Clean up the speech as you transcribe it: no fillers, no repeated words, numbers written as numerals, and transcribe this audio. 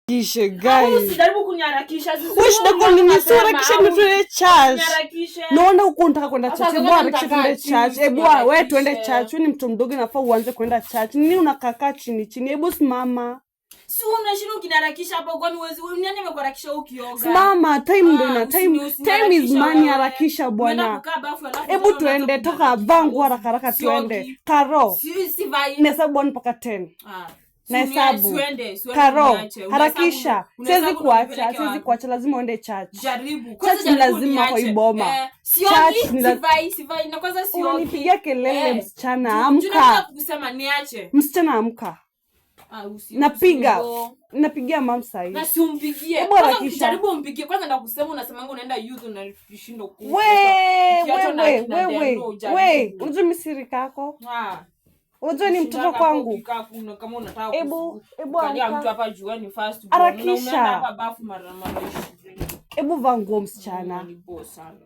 Kisha guys. Usijaribu kuniharakisha. Wewe shida kwa nini usiharakishe tuende church? Naona uko unataka kwenda church. Hebu harakisha tuende church. Hebu wewe tuende church. Wewe ni mtu mdogo nafaa uanze kwenda church. Nini unakaa chini? Hebu simama. Si unashinda ukiniharakisha hapo kwani uwezi nani amekuharakisha ukioga? Mama, time ndo na time is money, harakisha bwana. Hebu tuende toka vangu haraka tuende. Karo. Si vai. Nahesabu mpaka 10. Nahesabu. Karo, harakisha. Siwezi kuacha, lazima uende church. Jaribu. Church ni lazima kwa iboma. Si vai. Na kwanza sioki. Unipigia kelele msichana, amka. Kusema niache. Msichana amka. Napigia mama sasa hivi. Na simpigie. Kwanza jaribu umpigie. Kwanza ndakusema unasema unaenda youth unashinda ku. Wewe, unajua misiri yako? Unajua ni mtoto kwangu. Kama unataka hebu angalia mtu hapa juani first harakisha. Unaenda hapa bafu mara 20. Hebu vaa nguo msichana. Ni boss sana.